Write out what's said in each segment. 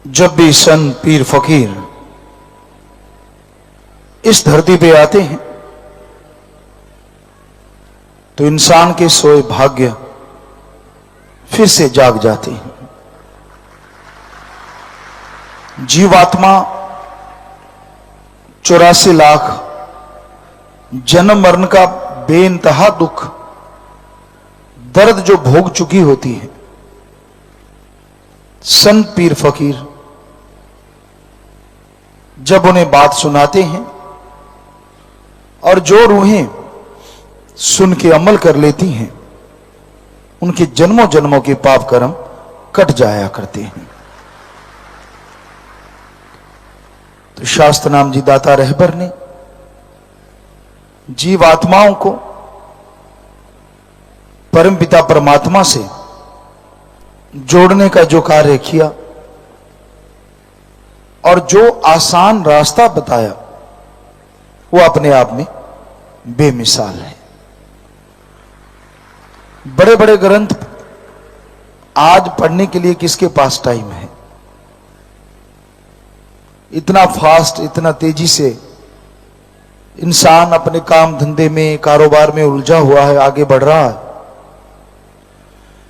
जब भी संत पीर फकीर इस धरती पे आते हैं तो इंसान के सोए भाग्य फिर से जाग जाते हैं। जीवात्मा 84 लाख जन्म मरण का बेइंतहा दुख दर्द जो भोग चुकी होती है, संत पीर फकीर जब उन्हें बात सुनाते हैं और जो रूहें सुन के अमल कर लेती हैं, उनके जन्मों जन्मों के पाप कर्म कट जाया करते हैं। तो शास्त्र नाम जी दाता रहबर ने जीव आत्माओं को परमपिता परमात्मा से जोड़ने का जो कार्य किया और जो आसान रास्ता बताया, वो अपने आप में बेमिसाल है। बड़े बड़े ग्रंथ आज पढ़ने के लिए किसके पास टाइम है? इतना फास्ट, इतना तेजी से इंसान अपने काम धंधे में, कारोबार में उलझा हुआ है, आगे बढ़ रहा है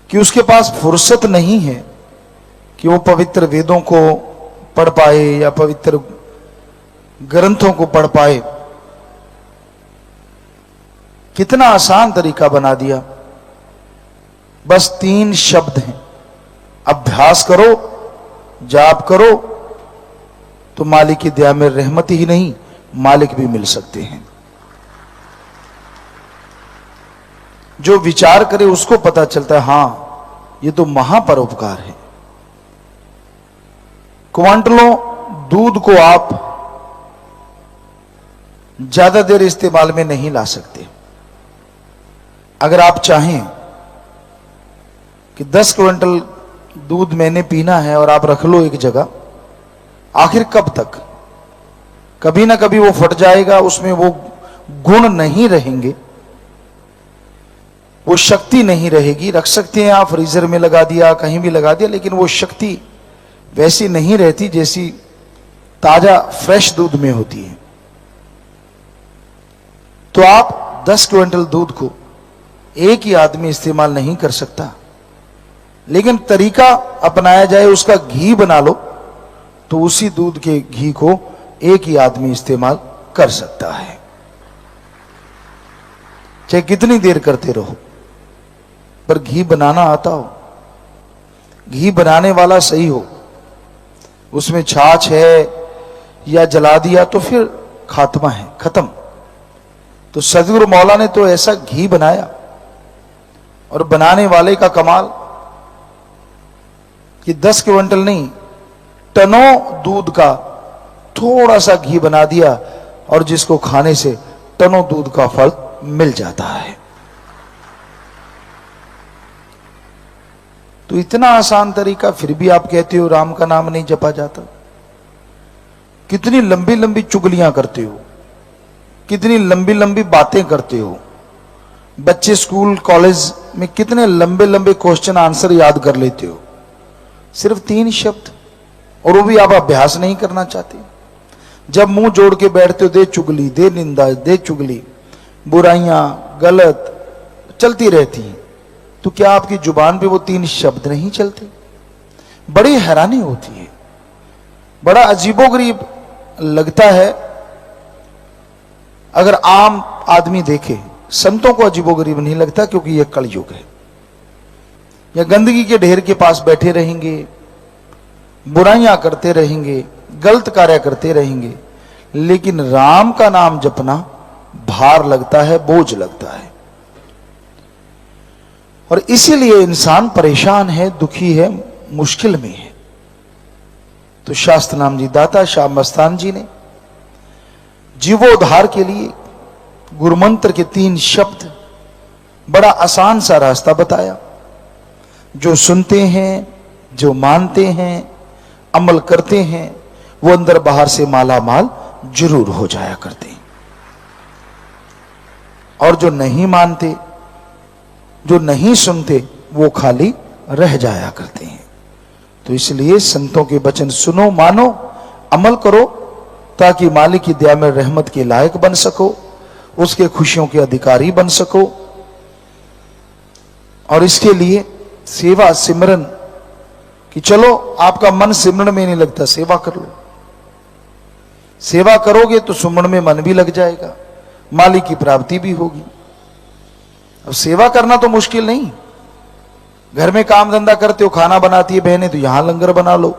कि उसके पास फुर्सत नहीं है कि वो पवित्र वेदों को पढ़ पाए या पवित्र ग्रंथों को पढ़ पाए। कितना आसान तरीका बना दिया, बस 3 शब्द हैं, अभ्यास करो, जाप करो, तो मालिक की दया में रहमत ही नहीं, मालिक भी मिल सकते हैं। जो विचार करे उसको पता चलता है, हां ये तो महापरोपकार है। क्वांटलों दूध को आप ज्यादा देर इस्तेमाल में नहीं ला सकते। अगर आप चाहें कि 10 क्विंटल दूध मैंने पीना है और आप रख लो एक जगह, आखिर कब तक? कभी ना कभी वो फट जाएगा, उसमें वो गुण नहीं रहेंगे, वो शक्ति नहीं रहेगी। रख सकते हैं आप, फ्रीजर में लगा दिया, कहीं भी लगा दिया, लेकिन वो शक्ति वैसी नहीं रहती जैसी ताजा फ्रेश दूध में होती है। तो आप 10 क्विंटल दूध को एक ही आदमी इस्तेमाल नहीं कर सकता, लेकिन तरीका अपनाया जाए, उसका घी बना लो, तो उसी दूध के घी को एक ही आदमी इस्तेमाल कर सकता है, चाहे कितनी देर करते रहो, पर घी बनाना आता हो, घी बनाने वाला सही हो, उसमें छाछ है या जला दिया तो फिर खात्मा है, खत्म। तो सदगुरु मौला ने तो ऐसा घी बनाया, और बनाने वाले का कमाल कि 10 क्विंटल नहीं, टनों दूध का थोड़ा सा घी बना दिया, और जिसको खाने से टनों दूध का फल मिल जाता है। तो इतना आसान तरीका, फिर भी आप कहते हो राम का नाम नहीं जपा जाता। कितनी लंबी लंबी चुगलियां करते हो, कितनी लंबी लंबी बातें करते हो। बच्चे स्कूल कॉलेज में कितने लंबे लंबे क्वेश्चन आंसर याद कर लेते हो, सिर्फ 3 शब्द, और वो भी आप अभ्यास नहीं करना चाहते। जब मुंह जोड़ के बैठते हो, दे चुगली, दे निंदा, दे चुगली, बुराइयां, गलत चलती रहती हैं, तो क्या आपकी जुबान पे वो 3 शब्द नहीं चलते? बड़ी हैरानी होती है, बड़ा अजीबोगरीब लगता है। अगर आम आदमी देखे, संतों को अजीबोगरीब नहीं लगता, क्योंकि यह कलयुग है। या गंदगी के ढेर के पास बैठे रहेंगे, बुराइयां करते रहेंगे, गलत कार्य करते रहेंगे, लेकिन राम का नाम जपना भार लगता है, बोझ लगता है। और इसीलिए इंसान परेशान है, दुखी है, मुश्किल में है। तो शास्त्र नाम जी दाता श्याम मस्तान जी ने जीवोद्धार के लिए गुरुमंत्र के 3 शब्द, बड़ा आसान सा रास्ता बताया। जो सुनते हैं, जो मानते हैं, अमल करते हैं, वो अंदर बाहर से माला माल जरूर हो जाया करते हैं। और जो नहीं मानते, जो नहीं सुनते, वो खाली रह जाया करते हैं। तो इसलिए संतों के वचन सुनो, मानो, अमल करो, ताकि मालिक की दया में रहमत के लायक बन सको, उसके खुशियों के अधिकारी बन सको। और इसके लिए सेवा सिमरन, कि चलो आपका मन सिमरन में नहीं लगता, सेवा कर लो। सेवा करोगे तो सुमरन में मन भी लग जाएगा, मालिक की प्राप्ति भी होगी। अब सेवा करना तो मुश्किल नहीं, घर में काम धंधा करते हो, खाना बनाती है बहनें, तो यहां लंगर बना लो,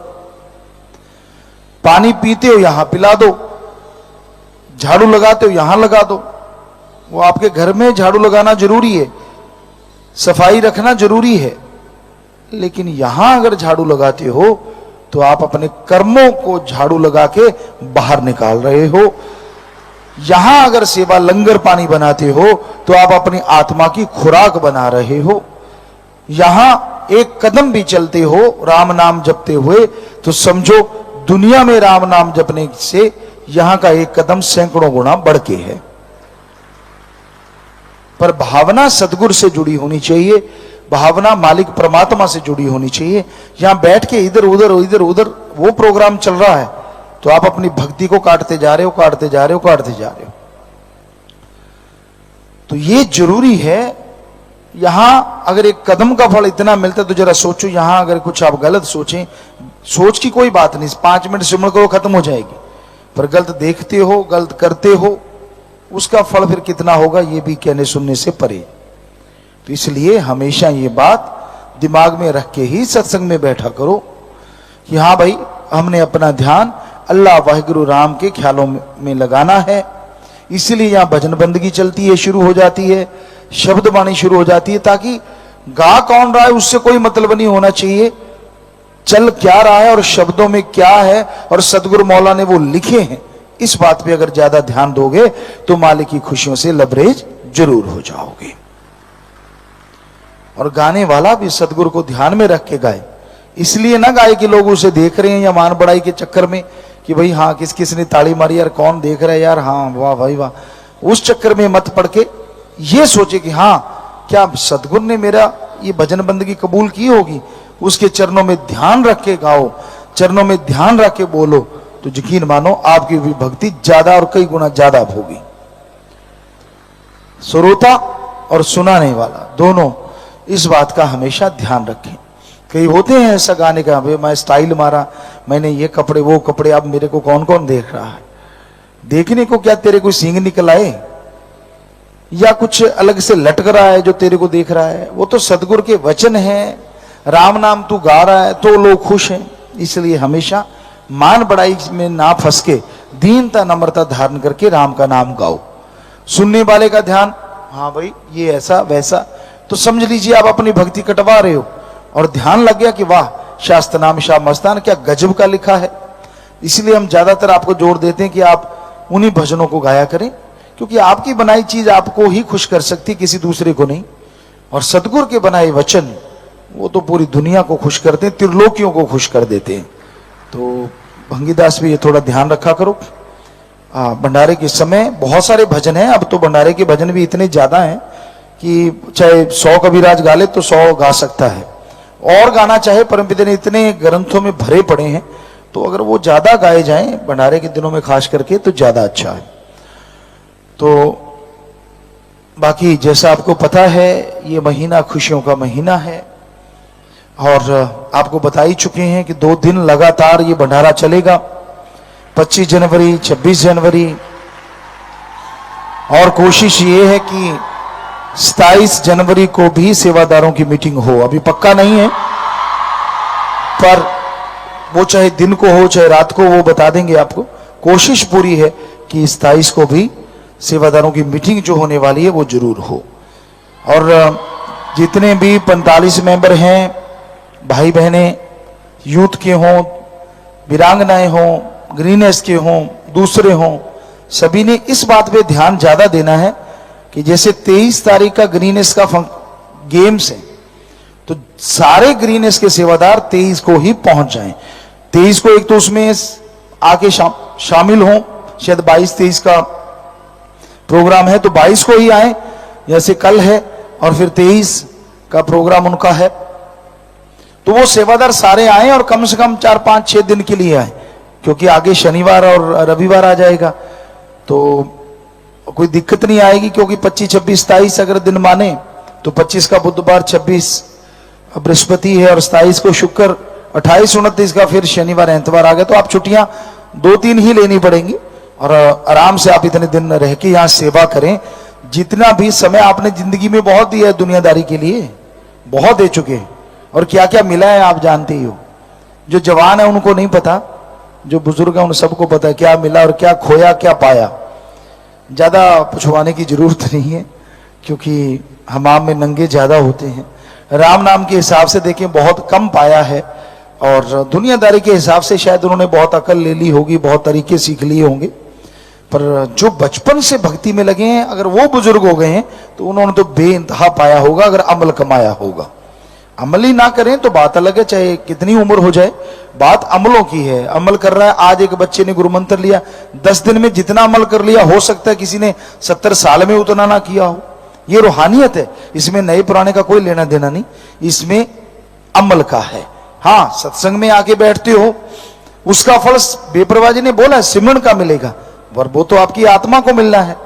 पानी पीते हो यहां पिला दो, झाड़ू लगाते हो यहां लगा दो। वो आपके घर में झाड़ू लगाना जरूरी है, सफाई रखना जरूरी है, लेकिन यहां अगर झाड़ू लगाते हो तो आप अपने कर्मों को झाड़ू लगा के बाहर निकाल रहे हो। यहां अगर सेवा लंगर पानी बनाते हो तो आप अपनी आत्मा की खुराक बना रहे हो। यहां एक कदम भी चलते हो राम नाम जपते हुए तो समझो दुनिया में राम नाम जपने से यहां का एक कदम सैकड़ों गुना बढ़ के है। पर भावना सदगुरु से जुड़ी होनी चाहिए, भावना मालिक परमात्मा से जुड़ी होनी चाहिए। यहां बैठ के इधर उधर वो प्रोग्राम चल रहा है तो आप अपनी भक्ति को काटते जा रहे हो। तो ये जरूरी है। यहां अगर एक कदम का फल इतना मिलता है तो जरा सोचो, यहां अगर कुछ आप गलत सोचें, सोच की कोई बात नहीं, 5 मिनट सिमरन करो खत्म हो जाएगी, पर गलत देखते हो, गलत करते हो, उसका फल फिर कितना होगा ये भी कहने सुनने से परे। तो इसलिए हमेशा ये बात दिमाग में रख के ही सत्संग में बैठा करो कि हाँ भाई, हमने अपना ध्यान अल्लाह वाहिगुरु राम के ख्यालों में लगाना है। इसलिए यहां भजन बंदगी चलती है, शुरू हो जाती है, शब्द वाणी शुरू हो जाती है, ताकि गा कौन रहा है उससे कोई मतलब नहीं होना चाहिए, चल क्या रहा है और शब्दों में क्या है और सदगुरु मौला ने वो लिखे हैं, इस बात पे अगर ज्यादा ध्यान दोगे तो मालिक की खुशियों से लबरेज जरूर हो जाओगे। और गाने वाला भी सदगुरु को ध्यान में रख के गाए, इसलिए ना गाए कि लोग उसे देख रहे हैं या मान बढ़ाई के चक्कर में कि भाई हाँ किस किस ने ताली मारी यार, कौन देख रहा है यार, हाँ वाह भाई वाह, उस चक्कर में मत पड़ के ये सोचे कि हाँ क्या सदगुरु ने मेरा ये भजन बंदगी कबूल की होगी। उसके चरणों में ध्यान रख के गाओ, चरणों में ध्यान रख के बोलो, तो यकीन मानो आपकी भी भक्ति ज्यादा और कई गुना ज्यादा होगी। श्रोता और सुनाने वाला दोनों इस बात का हमेशा ध्यान रखें। कई होते हैं ऐसा गाने का, भाई मैं स्टाइल मारा, मैंने ये कपड़े वो कपड़े, अब मेरे को कौन कौन देख रहा है। देखने को क्या, तेरे कोई सींग निकल आए या कुछ अलग से लटक रहा है जो तेरे को देख रहा है, वो तो सदगुरु के वचन है, राम नाम तू गा रहा है तो लोग खुश हैं। इसलिए हमेशा मान बढ़ाई में ना फंस के दीनता नम्रता धारण करके राम का नाम गाओ। सुनने वाले का ध्यान, हाँ भाई ये ऐसा वैसा, तो समझ लीजिए आप अपनी भक्ति कटवा रहे हो और ध्यान लग गया कि वाह शास्त्र नाम शाह मस्तान क्या गजब का लिखा है। इसलिए हम ज्यादातर आपको जोर देते हैं कि आप उन्हीं भजनों को गाया करें, क्योंकि आपकी बनाई चीज आपको ही खुश कर सकती, किसी दूसरे को नहीं। और सदगुरु के बनाए वचन वो तो पूरी दुनिया को खुश करते हैं, त्रिलोकियों को खुश कर देते हैं। तो भंगीदास भी ये थोड़ा ध्यान रखा करो। भंडारे के समय बहुत सारे भजन हैं, अब तो भंडारे के भजन भी इतने ज्यादा हैं कि चाहे 100 कबीराज गा ले तो 100 गा सकता है, और गाना चाहे परमपिता ने इतने ग्रंथों में भरे पड़े हैं, तो अगर वो ज्यादा गाए जाएं भंडारे के दिनों में खास करके तो ज्यादा अच्छा है। तो बाकी जैसा आपको पता है ये महीना खुशियों का महीना है, और आपको बता ही चुके हैं कि 2 दिन लगातार ये भंडारा चलेगा, 25 जनवरी 26 जनवरी, और कोशिश ये है कि 27 जनवरी को भी सेवादारों की मीटिंग हो। अभी पक्का नहीं है, पर वो चाहे दिन को हो चाहे रात को, वो बता देंगे आपको। कोशिश पूरी है कि 27 को भी सेवादारों की मीटिंग जो होने वाली है वो जरूर हो। और जितने भी 45 मेंबर हैं, भाई बहने, यूथ के हों, वीरांगनाएं हों, ग्रीनेस के हों, दूसरे हों, सभी ने इस बात पे ध्यान ज्यादा देना है कि जैसे 23 तारीख का ग्रीनेस का गेम्स है, तो सारे ग्रीनेस के सेवादार 23 को ही पहुंच जाएं। 23 को एक तो उसमें आके शामिल हों, शायद 22-23 का प्रोग्राम है तो 22 को ही आए, जैसे कल है, और फिर 23 का प्रोग्राम उनका है। तो वो सेवादार सारे आए और कम से कम 4 5 6 दिन के लिए आए, क्योंकि आगे शनिवार और रविवार आ जाएगा तो कोई दिक्कत नहीं आएगी, क्योंकि 25 26 27 अगर दिन माने तो 25 का बुधवार, 26 बृहस्पति है और 27 को शुक्र, 28 29 का फिर शनिवार एतवार आ गया। तो आप छुट्टियां 2-3 ही लेनी पड़ेंगी और आराम से आप इतने दिन रह के यहाँ सेवा करें। जितना भी समय आपने जिंदगी में बहुत दिया है दुनियादारी के लिए, बहुत दे चुके हैं, और क्या क्या मिला है आप जानते ही हो। जो जवान है उनको नहीं पता, जो बुजुर्ग है उन सबको पता है क्या मिला और क्या खोया क्या पाया। ज्यादा पुछवाने की जरूरत नहीं है, क्योंकि हमाम में नंगे ज्यादा होते हैं। राम नाम के हिसाब से देखें बहुत कम पाया है, और दुनियादारी के हिसाब से शायद उन्होंने बहुत अकल ले ली होगी, बहुत तरीके सीख लिए होंगे, पर जो बचपन से भक्ति में लगे हैं अगर वो बुजुर्ग हो गए हैं तो उन्होंने तो बेइंतहा पाया होगा, अगर अमल कमाया होगा। अमल ही ना करें तो बात अलग है, चाहे कितनी उम्र हो जाए, बात अमलों की है। अमल कर रहा है, आज एक बच्चे ने गुरु मंत्र लिया, 10 दिन में जितना अमल कर लिया, हो सकता है किसी ने 70 साल में उतना ना किया हो। ये रूहानियत है, इसमें नए पुराने का कोई लेना देना नहीं, इसमें अमल का है। हाँ, सत्संग में आके बैठते हो उसका फल बेपरवाह जी ने बोला सिमरन का मिलेगा, पर वो तो आपकी आत्मा को मिलना है।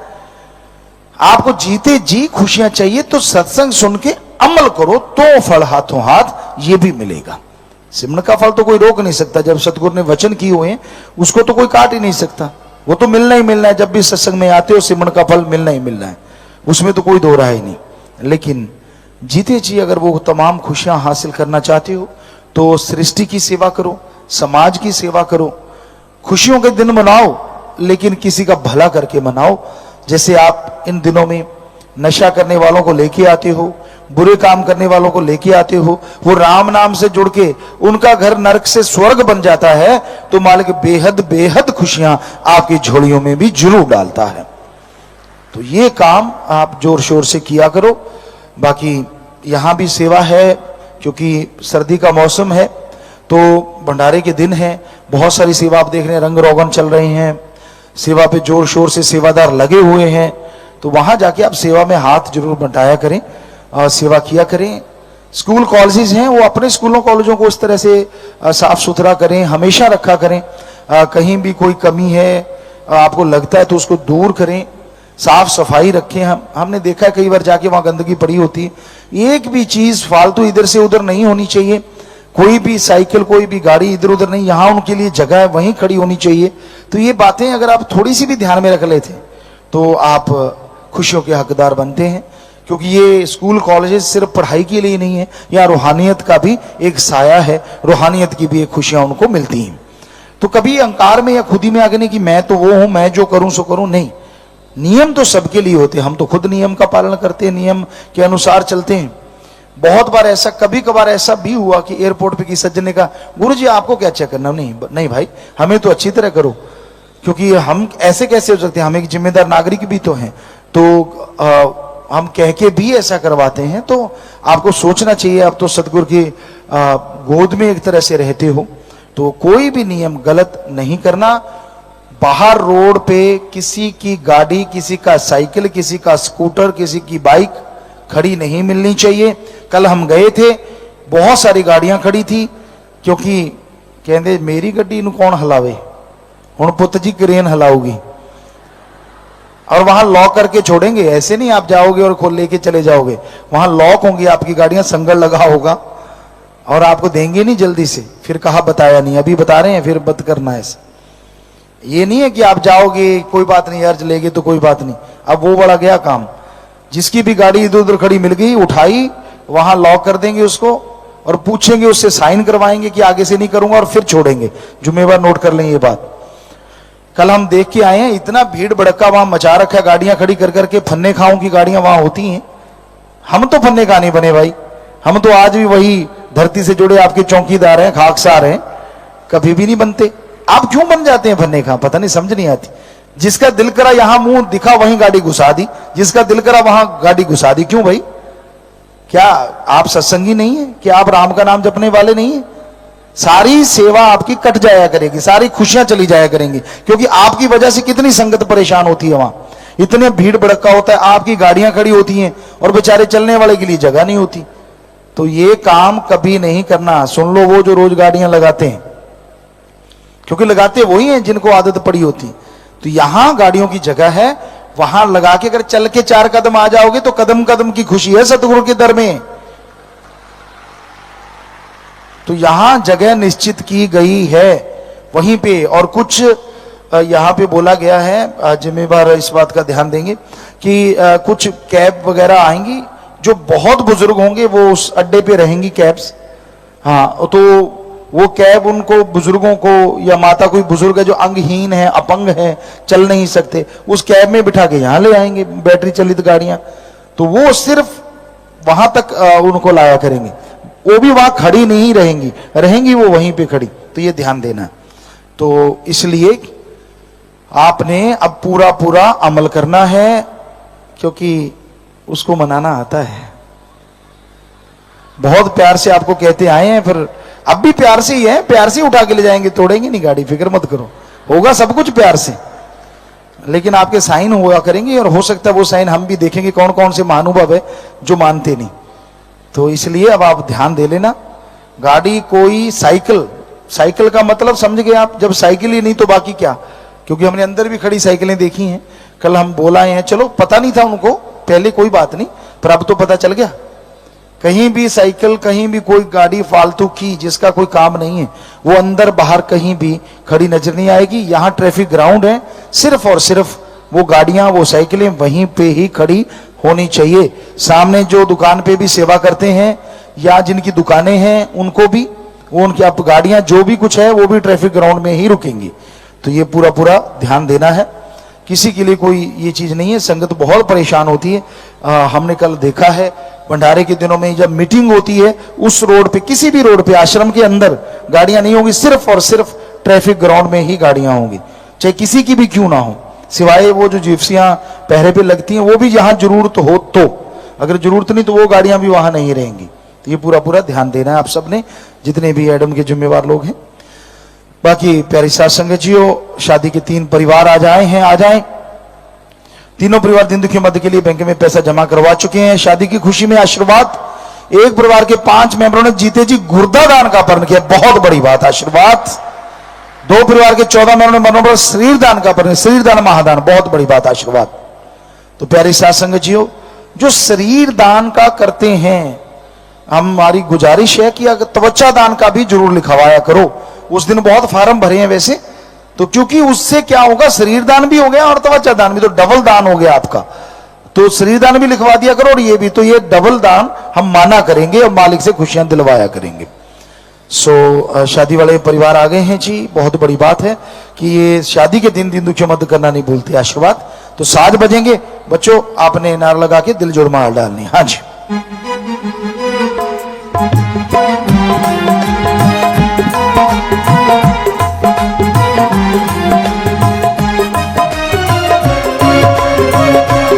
आपको जीते जी खुशियां चाहिए तो सत्संग सुन के अमल करो तो फल हाथों हाथ ये भी मिलेगा। सिमरन का फल तो कोई रोक नहीं सकता, जब सतगुरु ने वचन किए हुए हैं उसको तो कोई काट ही नहीं सकता, वो तो मिलना ही मिलना है। जब भी सत्संग में आते हो सिमरन का फल मिलना ही मिलना है, उसमें तो कोई दो राय ही नहीं। लेकिन जीते जी अगर वो तमाम खुशियां हासिल करना चाहते हो तो सृष्टि की सेवा करो, समाज की सेवा करो, खुशियों के दिन मनाओ, लेकिन किसी का भला करके मनाओ। जैसे आप इन दिनों में नशा करने वालों को लेके आते हो, बुरे काम करने वालों को लेके आते हो, वो राम नाम से जुड़ के उनका घर नरक से स्वर्ग बन जाता है, तो मालिक बेहद बेहद खुशियां आपकी झोलियों में भी जरूर डालता है। तो ये काम आप जोर शोर से किया करो। बाकी यहां भी सेवा है, क्योंकि सर्दी का मौसम है तो भंडारे के दिन है, बहुत सारी सेवा आप देख रहे हैं, रंग रोगन चल रहे हैं, सेवा पे जोर शोर से सेवादार लगे हुए हैं। तो वहां जाके आप सेवा में हाथ जरूर बंटाया करें और सेवा किया करें। स्कूल कॉलेजेस हैं, वो अपने स्कूलों कॉलेजों को इस तरह से साफ सुथरा करें, हमेशा रखा करें। कहीं भी कोई कमी है आपको लगता है तो उसको दूर करें, साफ सफाई रखें। हमने देखा है कई बार जाके वहां गंदगी पड़ी होती है, एक भी चीज फालतू इधर से उधर नहीं होनी चाहिए, कोई भी साइकिल कोई भी गाड़ी इधर उधर नहीं, यहां उनके लिए जगह है वहीं खड़ी होनी चाहिए। तो ये बातें अगर आप थोड़ी सी भी ध्यान में रख लेते तो आप खुशियों के हकदार बनते हैं। क्योंकि ये स्कूल कॉलेजेस सिर्फ पढ़ाई के लिए नहीं है, यहाँ रूहानियत का भी एक साया है, रूहानियत की भी एक खुशियां उनको मिलती हैं। तो कभी अहंकार में या खुदी में आगे नहीं कि मैं तो वो हूं, मैं जो करूं सो करूं, नहीं। नियम तो सबके लिए होते हैं, हम तो खुद नियम का पालन करते हैं, नियम के अनुसार चलते हैं। बहुत बार ऐसा, कभी कभार ऐसा भी हुआ कि एयरपोर्ट पे किसी सज्जन ने कहा गुरुजी आपको क्या चेक करना, नहीं भाई हमें तो अच्छी तरह करो, क्योंकि हम ऐसे कैसे हो सकते हैं, हम एक जिम्मेदार नागरिक भी तो हैं, तो हम कह के भी ऐसा करवाते हैं। तो आपको सोचना चाहिए, आप तो सतगुरु की गोद में एक तरह से रहते हो, तो कोई भी नियम गलत नहीं करना। बाहर रोड पे किसी की गाड़ी, किसी का साइकिल, किसी का स्कूटर, किसी की बाइक खड़ी नहीं मिलनी चाहिए। कल हम गए थे, बहुत सारी गाड़ियां खड़ी थी, क्योंकि कहते मेरी गड्डी नु कौन हलावे, हुण पुत जी क्रेन हलाऊगी, और वहां लॉक करके छोड़ेंगे। ऐसे नहीं आप जाओगे और खोल लेके चले जाओगे, वहां लॉक होंगी आपकी गाड़ियां, संगल लगा होगा और आपको देंगे नहीं जल्दी से। फिर कहा बताया नहीं, अभी बता रहे हैं, फिर बंद करना है। ये नहीं है कि आप जाओगे कोई बात नहीं अर्ज लेगे तो कोई बात नहीं, अब वो बड़ा गया काम। जिसकी भी गाड़ी इधर उधर खड़ी मिल गई, उठाई, वहां लॉक कर देंगे उसको और पूछेंगे, उससे साइन करवाएंगे कि आगे से नहीं करूंगा, और फिर छोड़ेंगे। जुम्मेवार नोट कर लें ये बात। कल हम देख के आए हैं, इतना भीड़ भड़का वहां मचा रखा है, गाड़ियां खड़ी कर करके, फन्ने खाओं की गाड़ियां वहां होती हैं। हम तो फन्ने खा नहीं बने भाई, हम तो आज भी वही धरती से जुड़े आपके चौकीदार हैं, खाकसार हैं, कभी भी नहीं बनते। आप क्यों बन जाते हैं फन्ने खा, पता नहीं, समझ नहीं आती। जिसका दिल करा यहां मुंह दिखा वहीं गाड़ी घुसा दी, जिसका दिल करा वहां गाड़ी घुसा दी। क्यों भाई, क्या आप सत्संगी नहीं है? क्या आप राम का नाम जपने वाले नहीं है? सारी सेवा आपकी कट जाया करेगी, सारी खुशियां चली जाया करेंगी, क्योंकि आपकी वजह से कितनी संगत परेशान होती है। वहां इतने भीड़ भड़का होता है, आपकी गाड़ियां खड़ी होती हैं और बेचारे चलने वाले के लिए जगह नहीं होती। तो ये काम कभी नहीं करना। सुन लो वो जो रोज गाड़ियां लगाते हैं, क्योंकि लगाते वही हैं जिनको आदत पड़ी होती। तो यहां गाड़ियों की जगह है, वहां लगा के अगर चल के 4 कदम आ जाओगे तो कदम कदम की खुशी है सतगुरु के दर में। तो यहां जगह निश्चित की गई है वहीं पे। और कुछ यहां पे बोला गया है, जिम्मेवार इस बात का ध्यान देंगे कि कुछ कैब वगैरह आएंगी, जो बहुत बुजुर्ग होंगे वो उस अड्डे पे रहेंगी कैब्स। हाँ, तो वो कैब उनको बुजुर्गों को, या माता कोई बुजुर्ग है जो अंगहीन है, अपंग है, चल नहीं सकते, उस कैब में बिठा के यहां ले आएंगे बैटरी चलित गाड़ियां। तो वो सिर्फ वहां तक उनको लाया करेंगे, वो भी वहां खड़ी नहीं रहेंगी, रहेंगी वो वहीं पे खड़ी। तो ये ध्यान देना। तो इसलिए आपने अब पूरा पूरा अमल करना है, क्योंकि उसको मनाना आता है। बहुत प्यार से आपको कहते आए हैं, फिर अब भी प्यार से ही है, प्यार से उठा के ले जाएंगे, तोड़ेंगे नहीं गाड़ी, फिक्र मत करो, होगा सब कुछ प्यार से। लेकिन आपके साइन हुआ करेंगे, और हो सकता है वो साइन हम भी देखेंगे कौन कौन से महानुभाव है जो मानते नहीं। तो इसलिए अब आप ध्यान दे लेना। गाड़ी कोई साइकिल का मतलब समझ गए आप, जब साइकिल ही नहीं तो बाकी क्या, क्योंकि हमने अंदर भी खड़ी साइकिलें देखी हैं, कल हम बोल आए हैं। चलो पता नहीं था उनको पहले, कोई बात नहीं, पर अब तो पता चल गया। कहीं भी साइकिल, कहीं भी कोई गाड़ी फालतू की जिसका कोई काम नहीं है, वो अंदर बाहर कहीं भी खड़ी नजर नहीं आएगी। यहां ट्रैफिक ग्राउंड है, सिर्फ और सिर्फ वो गाड़ियां, वो साइकिलें वहीं पे ही खड़ी होनी चाहिए। सामने जो दुकान पे भी सेवा करते हैं या जिनकी दुकानें हैं उनको भी, वो उनकी आप गाड़ियां जो भी कुछ है वो भी ट्रैफिक ग्राउंड में ही रुकेंगी। तो ये पूरा पूरा ध्यान देना है। किसी के लिए कोई ये चीज नहीं है। संगत बहुत परेशान होती है। हमने कल देखा है भंडारे के दिनों में जब मीटिंग होती है, उस रोड पे, किसी भी रोड पे, आश्रम के अंदर गाड़ियां नहीं होंगी, सिर्फ और सिर्फ ट्रैफिक ग्राउंड में ही गाड़ियां होंगी, चाहे किसी की भी क्यों ना हो, सिवाय वो जो जिप्सियां पहरे पे लगती हैं, वो भी जहां जरूरत हो तो, अगर जरूरत नहीं तो वो गाड़ियां भी वहां नहीं रहेंगी। तो ये पूरा पूरा ध्यान देना है आप सबने, जितने भी एडम के जिम्मेवार लोग हैं। बाकी प्यारी साथ संगत जियो, शादी के 3 परिवार आज आए हैं, आ जाएं। तीनों परिवार दिन दुखी मध्य के लिए बैंक में पैसा जमा करवा चुके हैं। शादी की खुशी में आशीर्वाद। एक परिवार के 5 मेंबरों ने जीते जी गुर्दा दान का प्रण किया, बहुत बड़ी बात, आशीर्वाद। 2 परिवार के 14 मेंबरों ने मनोबल शरीर दान का प्रण, शरीर दान महादान, बहुत बड़ी बात, आशीर्वाद। तो प्यारी साथ संगत जियो, जो शरीर दान का करते हैं, हमारी गुजारिश है कि अगर त्वचा दान का भी जरूर लिखवाया करो। उस दिन बहुत फार्म भरे हैं वैसे तो, क्योंकि उससे क्या होगा, शरीर दान भी हो गया और त्वचा दान भी, तो डबल दान हो गया आपका। तो शरीर दान भी लिखवा दिया करो और ये भी, तो ये डबल दान हम माना करेंगे और मालिक से खुशियां दिलवाया करेंगे। सो शादी वाले परिवार आ गए हैं जी, बहुत बड़ी बात है कि ये शादी के दिन दुखियों मत करना नहीं भूलते, आशीर्वाद। तो 7 बजेंगे बच्चों, आपने नार लगा के दिल जोड़ मार डालनी। हाँ जी।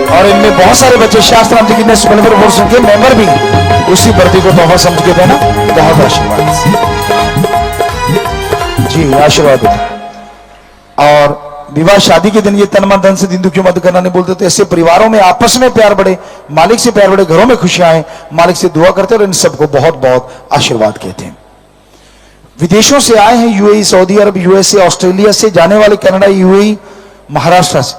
और इनमें बहुत सारे बच्चे शास्त्राम जी की के मेंबर भी उसी भर्ती को बहुत समझ के देना, बहुत आशीर्वाद जी, आशीर्वाद। और विवाह शादी के दिन ये तन मन धन से दिन दुखियों मत करना नहीं बोलते। तो ऐसे परिवारों में आपस में प्यार बढ़े, मालिक से प्यार बढ़े, घरों में खुशियां आए, मालिक से दुआ करते और इन सबको बहुत बहुत आशीर्वाद कहते हैं। विदेशों से आए हैं, यूएई, सऊदी अरब, यूएसए, ऑस्ट्रेलिया से जाने वाले, कनाडा, यूएई, महाराष्ट्र से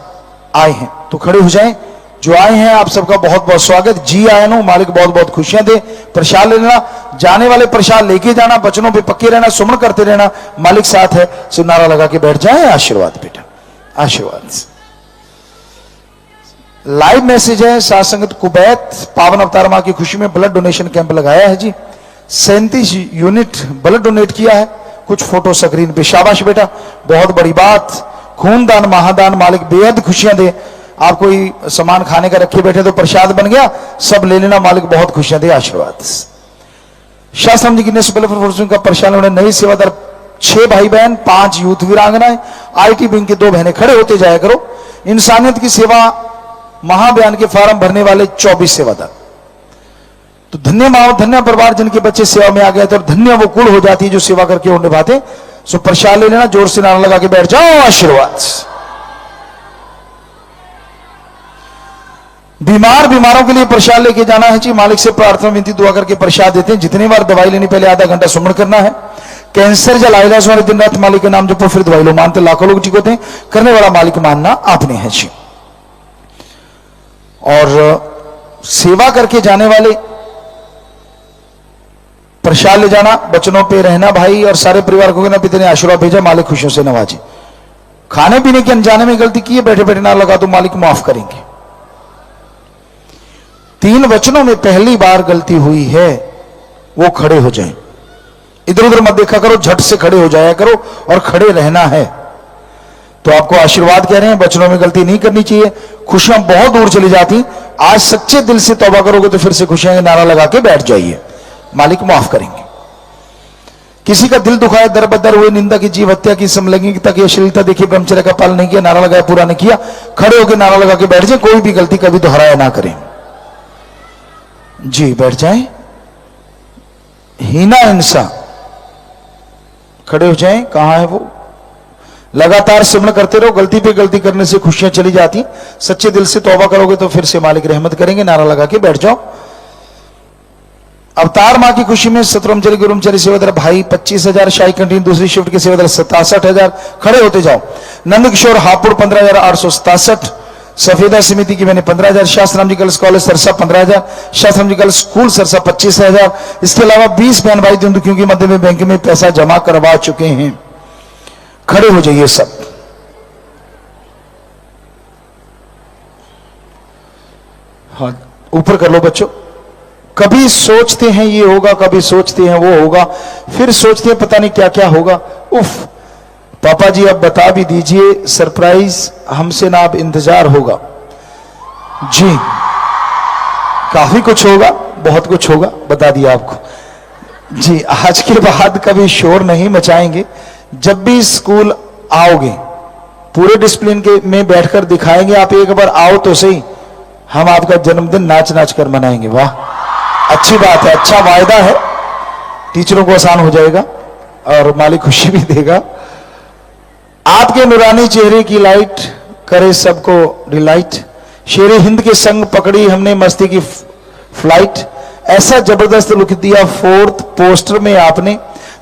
आए हैं। तो खड़े हो जाएं। जो आए हैं आप सबका बहुत बहुत स्वागत। जी आए नो, मालिक बहुत बहुत खुशियां दे। प्रसाद लेना, जाने वाले प्रसाद लेके जाना, बचनों पे पक्के रहना, सुमन करते रहना, मालिक साथ है। सो नारा लगा के बैठ जाए, आशीर्वाद बेटा, आशीर्वाद। लाइव मैसेज है, साथ संगत कुवैत पावन अवतार मां की खुशी में ब्लड डोनेशन कैंप लगाया है जी। 37 यूनिट ब्लड डोनेट किया है। कुछ फोटो स्क्रीन पे, शाबाश बेटा, बहुत बड़ी बात। खून दान महादान, मालिक बेहद खुशियां दे। आप कोई सामान खाने का रखे बैठे तो प्रसाद बन गया, सब ले लेना, मालिक बहुत खुशियां दे, आशीर्वाद। शास्त्रम जी की का प्रसाद नई सेवादार 6 भाई बहन, 5 यूथ वीरांगनाएं, आईटी विंग के 2 बहनें, खड़े होते जाया करो। इंसानियत की सेवा महाबयान के फार्म भरने वाले 24 सेवादार। तो धन्य माओ, धन्य परिवार जिनके बच्चे सेवा में आ गए थे, और धन्य वो कुल हो जाती है जो सेवा करके उन्हें निभाते। सो प्रसाद ले लेना, जोर से नारा लगा के बैठ जाओ, आशीर्वाद। बीमारों के लिए प्रसाद लेके जाना है जी। मालिक से प्रार्थना विनती दुआ करके प्रसाद देते हैं। जितनी बार दवाई लेनी पहले आधा घंटा सुमन करना है। कैंसर या लाइलाज वाले दिन रात मालिक के नाम जपो, फिर दवाई लो। मानते लाखों लोग जी होते हैं, करने वाला मालिक मानना आपने है जी। और सेवा करके जाने वाले प्रसाद ले जाना, बचनों पे रहना भाई, और सारे परिवार को कहना पिता ने आशीर्वाद भेजा, मालिक खुशियों से नवाजे। खाने पीने के अनजाने में गलती की है, बैठे बैठे ना लगा तो मालिक माफ करेंगे। 3 वचनों में पहली बार गलती हुई है वो खड़े हो जाएं। इधर उधर मत देखा करो, झट से खड़े हो जाया करो और खड़े रहना है। तो आपको आशीर्वाद कह रहे हैं, वचनों में गलती नहीं करनी चाहिए। खुशियां बहुत दूर चली जाती। आज सच्चे दिल से तौबा करोगे तो फिर से खुशियां के नारा लगा के बैठ जाइए, मालिक माफ करेंगे। किसी का दिल दुखाए, दर बदर हुए, निंदा की, जीव हत्या की, समलैंगिकता की, अश्लीलता देखी, ब्रह्मचर्य का पालन नहीं किया, नारा लगाया पूरा नहीं किया, खड़े होकर नारा लगा के बैठ जाए। कोई भी गलती कभी दोहराया ना करें जी, बैठ जाएं। हीना इंसान खड़े हो जाएं। कहां है वो? लगातार सिमरण करते रहो। गलती पे गलती करने से खुशियां चली जाती। सच्चे दिल से तौबा करोगे तो फिर से मालिक रहमत करेंगे। नारा लगा के बैठ जाओ। अवतार मां की खुशी में सतरमचरी गुरुमचरी सेवादार भाई 25,000, शाही कंटीन दूसरी शिफ्ट के सेवादार 67,000। खड़े होते जाओ। नंद किशोर हापुड़ 15,867, सफेदा समिति की मैंने 15,000, शास्त्राम जी गर्ल्स कॉलेज सरसा 15,000, शास्त्राम जी गर्ल्स स्कूल सरसा 25,000। इसके अलावा 20 बहन भाई दुखियों के मध्य में बैंक में पैसा जमा करवा चुके हैं। खड़े हो जाइए सब। हाँ, ऊपर कर लो बच्चों। कभी सोचते हैं ये होगा, कभी सोचते हैं वो होगा, फिर सोचते हैं पता नहीं क्या क्या होगा। उफ, पापा जी अब बता भी दीजिए, सरप्राइज हमसे ना अब इंतजार होगा जी। काफी कुछ होगा, बहुत कुछ होगा, बता दिया आपको जी। आज के बाद कभी शोर नहीं मचाएंगे। जब भी स्कूल आओगे पूरे डिसिप्लिन के में बैठकर दिखाएंगे। आप एक बार आओ तो सही, हम आपका जन्मदिन नाच नाच कर मनाएंगे। वाह, अच्छी बात है, अच्छा वायदा है। टीचरों को आसान हो जाएगा और मालिक खुशी भी देगा। आपके नूरानी चेहरे की लाइट करे सबको डिलाइट। शेरे हिंद के संग पकड़ी हमने मस्ती की फ्लाइट। ऐसा जबरदस्त लुक दिया 4th पोस्टर में आपने,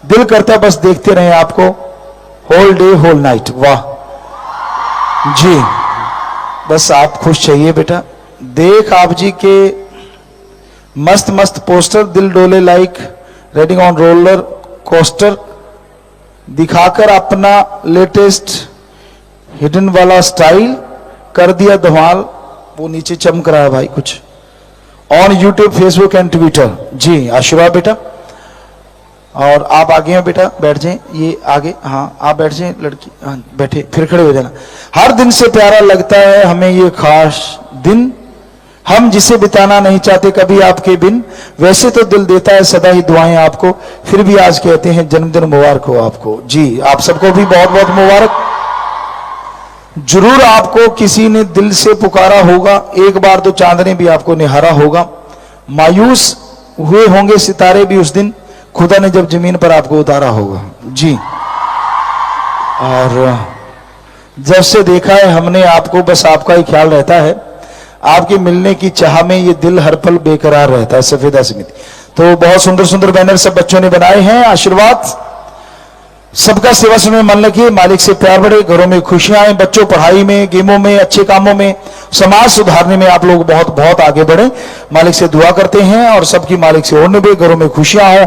दिल करता बस देखते रहे आपको होल डे होल नाइट। वाह जी, बस आप खुश चाहिए बेटा। देख आप जी के मस्त मस्त पोस्टर, दिल डोले like riding on roller coaster, दिखाकर अपना लेटेस्ट हिडन वाला स्टाइल कर दिया धमाल। वो नीचे चमक रहा है भाई कुछ on YouTube, Facebook and Twitter जी। आशीर्वाद बेटा। और आप आगे हैं बेटा, बैठ जाएं। ये आगे, हाँ आप बैठ जाएं लड़की, हाँ बैठे, फिर खड़े हो जाना। हर दिन से प्यारा लगता है हमें ये खास दिन, हम जिसे बिताना नहीं चाहते कभी आपके बिन। वैसे तो दिल देता है सदा ही दुआएं आपको, फिर भी आज कहते हैं जन्मदिन मुबारक हो आपको जी। आप सबको भी बहुत बहुत मुबारक। जरूर आपको किसी ने दिल से पुकारा होगा, एक बार तो चांद ने भी आपको निहारा होगा। मायूस हुए होंगे सितारे भी उस दिन, खुदा ने जब जमीन पर आपको उतारा होगा जी। और जब से देखा है हमने आपको, बस आपका ही ख्याल रहता है। आपके मिलने की चाह में ये दिल हर पल बेकरार रहता है। सफेदा समिति। तो बहुत सुंदर सुंदर बैनर सब बच्चों ने बनाए हैं। आशीर्वाद सबका सेवा में मन लगे, मालिक से प्यार बढ़े, घरों में खुशियां आए, बच्चों पढ़ाई में, गेमों में, अच्छे कामों में, समाज सुधारने में आप लोग बहुत बहुत आगे बढ़े। मालिक से दुआ करते हैं और सबकी मालिक से और निभे, घरों में खुशियां हो।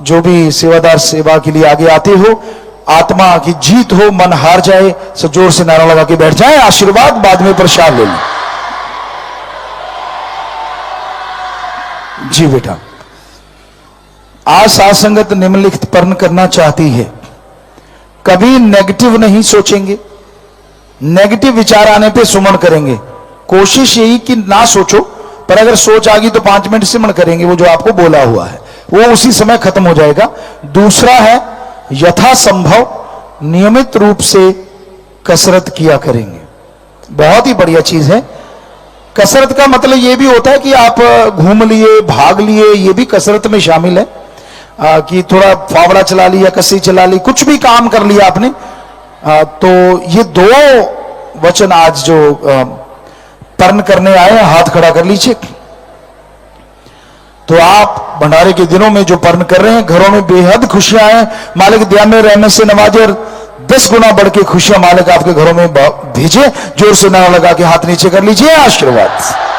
जो भी सेवादार सेवा के लिए आगे आते हो, आत्मा की जीत हो, मन हार जाए, सब जोर से नारा लगा के बैठ जाए। आशीर्वाद बाद में प्रसाद ले लें जी बेटा। आज साथ संगत निम्नलिखित पर्ण करना चाहती है। कभी नेगेटिव नहीं सोचेंगे, नेगेटिव विचार आने पे सुमन करेंगे। कोशिश यही कि ना सोचो, पर अगर सोच आ गई तो 5 मिनट सिमरण करेंगे। वो जो आपको बोला हुआ है वो उसी समय खत्म हो जाएगा। दूसरा है यथासंभव नियमित रूप से कसरत किया करेंगे। बहुत ही बढ़िया चीज है। कसरत का मतलब यह भी होता है कि आप घूम लिए, भाग लिए, ये भी कसरत में शामिल है। कि थोड़ा फावड़ा चला लिया, कस्सी चला ली, कुछ भी काम कर लिया आपने। तो ये 2 वचन आज जो पर्ण करने आए हैं, हाथ खड़ा कर लीजिए। तो आप भंडारे के दिनों में जो पर्ण कर रहे हैं, घरों में बेहद खुशियां हैं। मालिक दया में रहमत से नवाजे और 10 गुना बढ़ के खुशियां मालिक आपके घरों में भेजे। जोर से नारा लगा के हाथ नीचे कर लीजिए, आशीर्वाद।